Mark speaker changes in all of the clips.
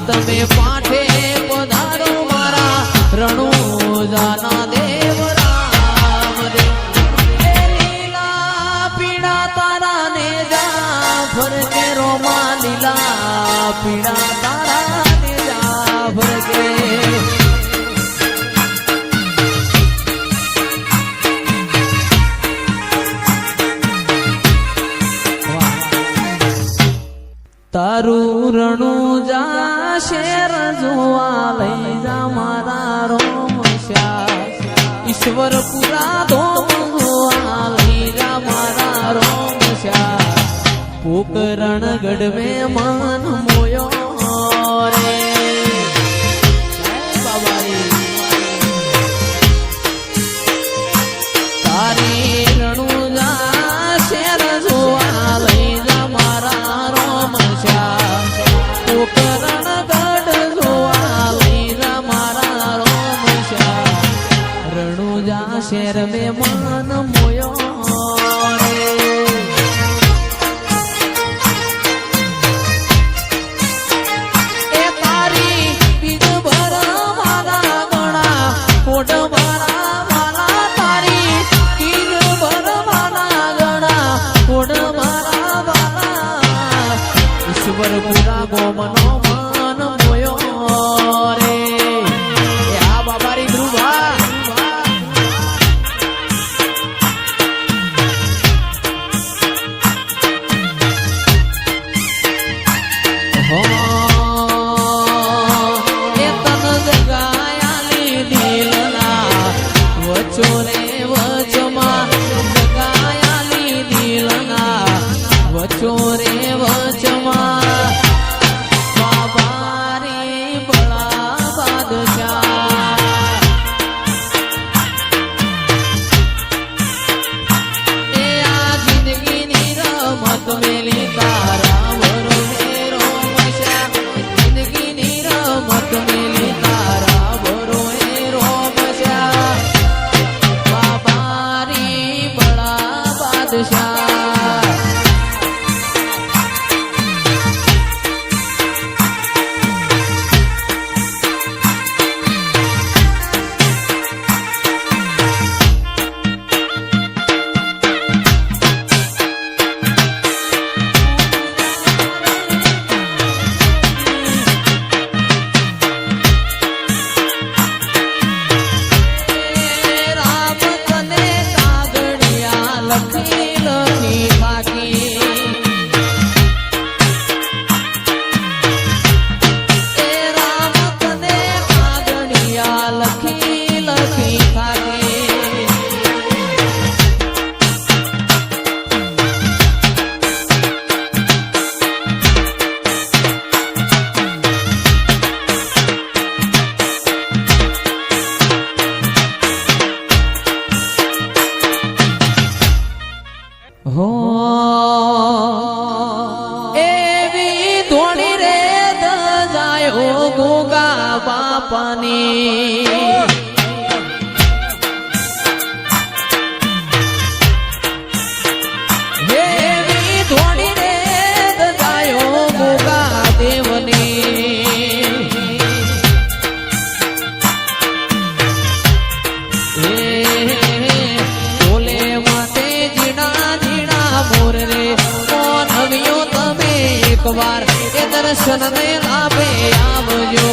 Speaker 1: તમે પાઠે પધારો મારા રણુજાના દેવ રામ દેવ લીલા પીડા તારા ને જા ફરકે રોમા લીલા પીડા તારા ને જા ફરકે તારું રણુજા શેર જોવા લઈ જા મારા રોમશ્યા ઈશ્વરપુરા ધોમ જોવા લઈ જા મારા રોમશ્યા પોકરણ ગઢવે મન મોયો રે તારી રણુજા શેર જોવા લઈ જા મારા રોમશ્યા પોકરણ ગઢ જોવા લઈ જા મારા રોમશ્યા રણુજા શેર મે મન મોયો ઈશ્વરપુરા ગોમનો મન મોયો રે આ બાબારી ધ્રુવા એ તન જગાયાલી દિલના વચો રે વચમાં જગાયાલી દિલના વચો રે વચમાં એવી ધોણી રે દજાયો ગોગા બાપાની એવી ધોણી રે દજાયો ગોગા દેવની બોલે માતે જીણા જીણા મોર રે કોણ હવિયો તમે એકવાર એ દર્શન ને લાભે આવજો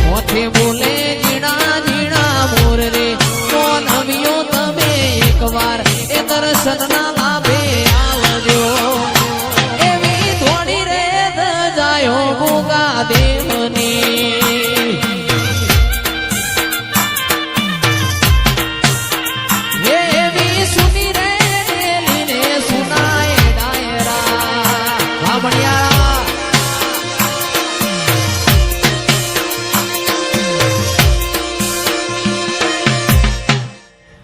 Speaker 1: મોથે બોલે જીણા જીણા મોર રે કોણ હવિયો તમે એકવાર એ દર્શન ના લાભે આવજો એવી થોડી રે દજાયો ગોગા દેવની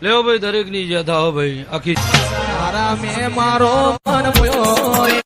Speaker 2: લેવો ભાઈ દરેક ની ઈજા થાઓ ભાઈ આખી
Speaker 1: તારા મે મારો મન મોયો રે